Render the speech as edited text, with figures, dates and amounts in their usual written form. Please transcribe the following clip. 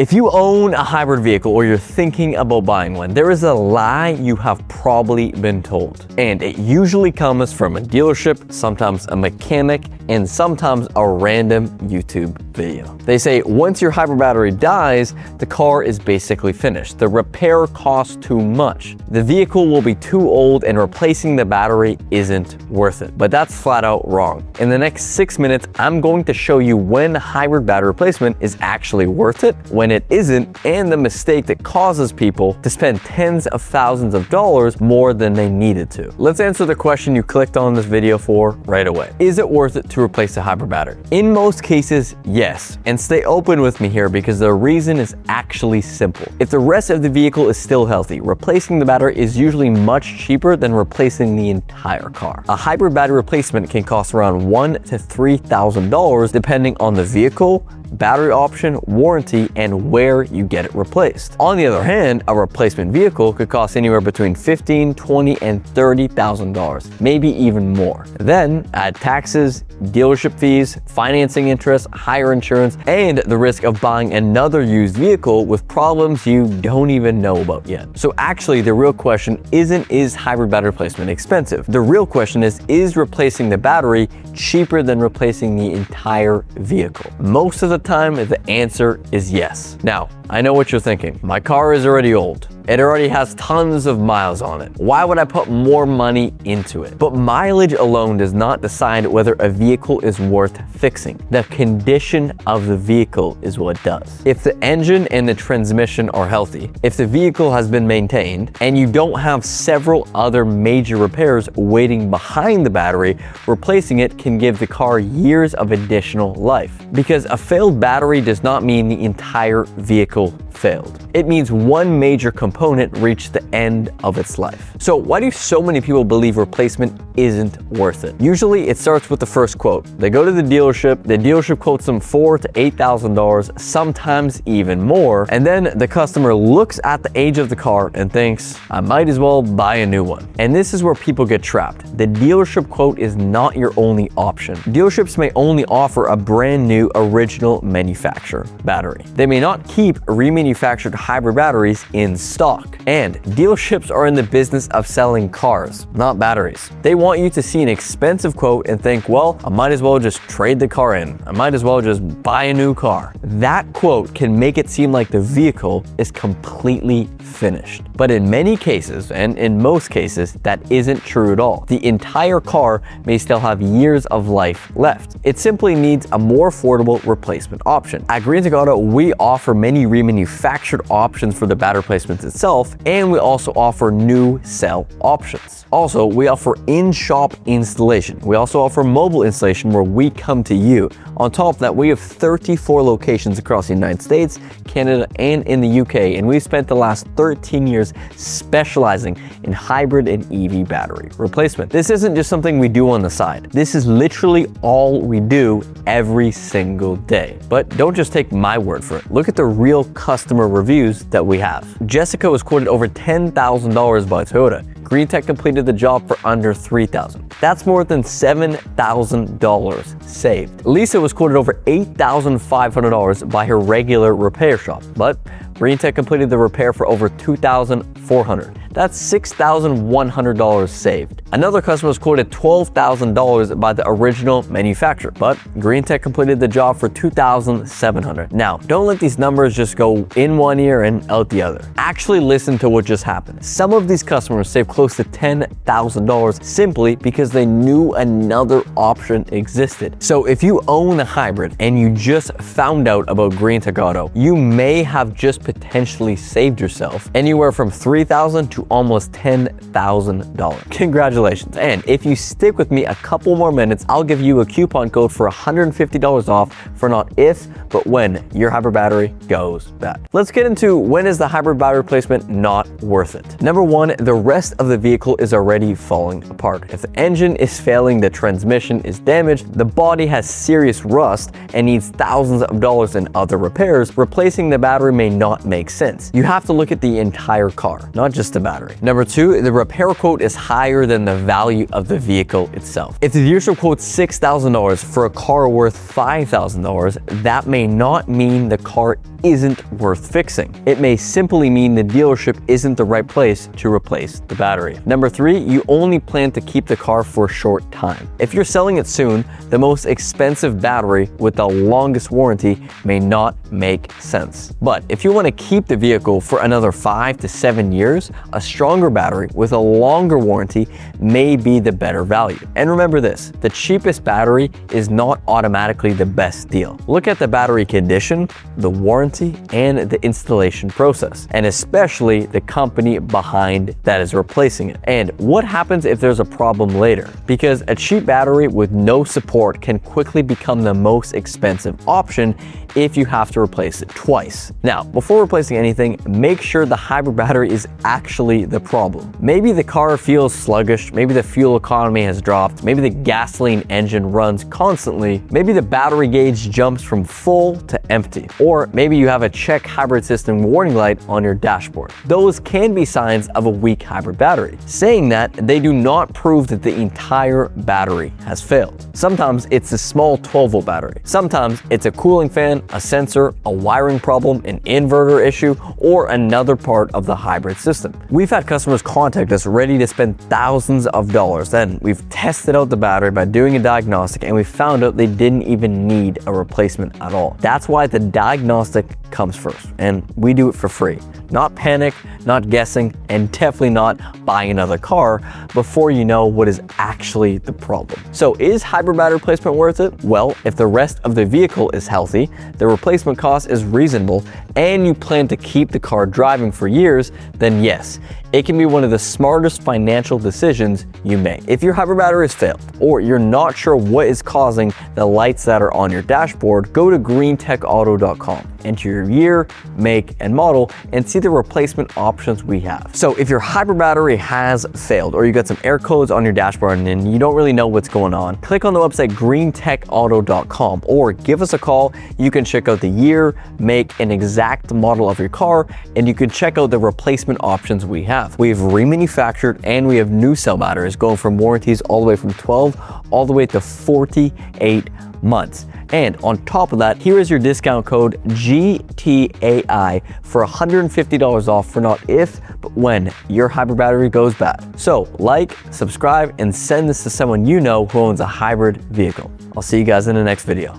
If you own a hybrid vehicle or you're thinking about buying one, there is a lie you have probably been told. And it usually comes from a dealership, sometimes a mechanic, and sometimes a random YouTube video. They say once your hybrid battery dies, the car is basically finished. The repair costs too much. The vehicle will be too old and replacing the battery isn't worth it. But that's flat out wrong. In the next 6 minutes, I'm going to show you when hybrid battery replacement is actually worth it, when it isn't, and the mistake that causes people to spend tens of thousands of dollars more than they needed to. Let's answer the question you clicked on this video for right away. Is it worth it to replace a hybrid battery? In most cases, yes. And stay open with me here because the reason is actually simple. If the rest of the vehicle is still healthy, replacing the battery is usually much cheaper than replacing the entire car. A hybrid battery replacement can cost around $1,000 to $3,000 depending on the vehicle, battery option, warranty, and where you get it replaced. On the other hand, a replacement vehicle could cost anywhere between $15,000, $20,000, and $30,000, maybe even more. Then add taxes, dealership fees, financing interest, higher insurance, and the risk of buying another used vehicle with problems you don't even know about yet. So actually, the real question isn't, is hybrid battery replacement expensive? The real question is replacing the battery cheaper than replacing the entire vehicle? Most of the time, the answer is yes. Now, I know what you're thinking. My car is already old. It already has tons of miles on it. Why would I put more money into it? But mileage alone does not decide whether a vehicle is worth fixing. The condition of the vehicle is what does. If the engine and the transmission are healthy, if the vehicle has been maintained, and you don't have several other major repairs waiting behind the battery, replacing it can give the car years of additional life. Because a failed battery does not mean the entire vehicle failed. It means one major component reached the end of its life. So why do so many people believe replacement isn't worth it? Usually it starts with the first quote. They go to the dealership quotes them $4,000 to $8,000, sometimes even more, and then the customer looks at the age of the car and thinks, I might as well buy a new one. And this is where people get trapped. The dealership quote is not your only option. Dealerships may only offer a brand new original manufacturer battery. They may not keep remanufactured hybrid batteries in stock. And dealerships are in the business of selling cars, not batteries. They want you to see an expensive quote and think, well, I might as well just trade the car in. I might as well just buy a new car. That quote can make it seem like the vehicle is completely finished. But in many cases, and in most cases, that isn't true at all. The entire car may still have years of life left. It simply needs a more affordable replacement option. At Greentec Auto, we offer many remanufactured options for the battery replacements itself, and we also offer new cell options. Also, we offer in-shop installation. We also offer mobile installation where we come to you. On top of that, we have 34 locations across the United States, Canada, and in the UK, and we've spent the last 13 years specializing in hybrid and EV battery replacement. This isn't just something we do on the side. This is literally all we do every single day. But don't just take my word for it. Look at the real customer reviews that we have. Jessica was quoted over $10,000 by Toyota. Greentec completed the job for under $3,000. That's more than $7,000 saved. Lisa was quoted over $8,500 by her regular repair shop, but Greentec completed the repair for over $2,400. That's $6,100 saved. Another customer was quoted $12,000 by the original manufacturer, but Greentec completed the job for $2,700. Now, don't let these numbers just go in one ear and out the other. Actually listen to what just happened. Some of these customers saved close to $10,000 simply because they knew another option existed. So if you own a hybrid and you just found out about Greentec Auto, you may have just potentially saved yourself anywhere from $3,000 to almost $10,000. Congratulations. And if you stick with me a couple more minutes, I'll give you a coupon code for $150 off for not if, but when your hybrid battery goes bad. Let's get into when is the hybrid battery replacement not worth it. Number one, the rest of the vehicle is already falling apart. If the engine is failing, the transmission is damaged, the body has serious rust and needs thousands of dollars in other repairs, replacing the battery may not not make sense. You have to look at the entire car, not just the battery. Number 2, the repair quote is higher than the value of the vehicle itself. If the dealership quotes $6,000 for a car worth $5,000, that may not mean the car isn't worth fixing. It may simply mean the dealership isn't the right place to replace the battery. Number 3, you only plan to keep the car for a short time. If you're selling it soon, the most expensive battery with the longest warranty may not make sense. But if you want to keep the vehicle for another 5 to 7 years, a stronger battery with a longer warranty may be the better value. And remember this, the cheapest battery is not automatically the best deal. Look at the battery condition, the warranty, and the installation process, and especially the company behind that is replacing it. And what happens if there's a problem later? Because a cheap battery with no support can quickly become the most expensive option if you have to replace it twice. Now, before replacing anything, make sure the hybrid battery is actually the problem. Maybe the car feels sluggish, maybe the fuel economy has dropped, maybe the gasoline engine runs constantly, maybe the battery gauge jumps from full to empty, or maybe you have a check hybrid system warning light on your dashboard. Those can be signs of a weak hybrid battery. Saying that, they do not prove that the entire battery has failed. Sometimes it's a small 12-volt battery. Sometimes it's a cooling fan, a sensor, a wiring problem, an inverter issue, or another part of the hybrid system. We've had customers contact us ready to spend thousands of dollars. Then we've tested out the battery by doing a diagnostic, and we found out they didn't even need a replacement at all. That's why the diagnostic comes first, and we do it for free. Not panic, not guessing, and definitely not buying another car before you know what is actually the problem. So is hybrid battery replacement worth it? Well, if the rest of the vehicle is healthy, the replacement cost is reasonable, and you plan to keep the car driving for years, then yes, it can be one of the smartest financial decisions you make. If your hybrid battery has failed, or you're not sure what is causing the lights that are on your dashboard, go to greentecauto.com, enter your year, make, and model, and see the replacement options we have. So if your hybrid battery has failed, or you got some error codes on your dashboard and you don't really know what's going on, click on the website greentecauto.com, or give us a call. You can check out the year, make, and exact model of your car, and you can check out the replacement options we have. We have remanufactured, and we have new cell batteries going from warranties all the way from 12 all the way to 48 months. And on top of that, here is your discount code GTAI for $150 off for not if, but when your hybrid battery goes bad. So like, subscribe, and send this to someone you know who owns a hybrid vehicle. I'll see you guys in the next video.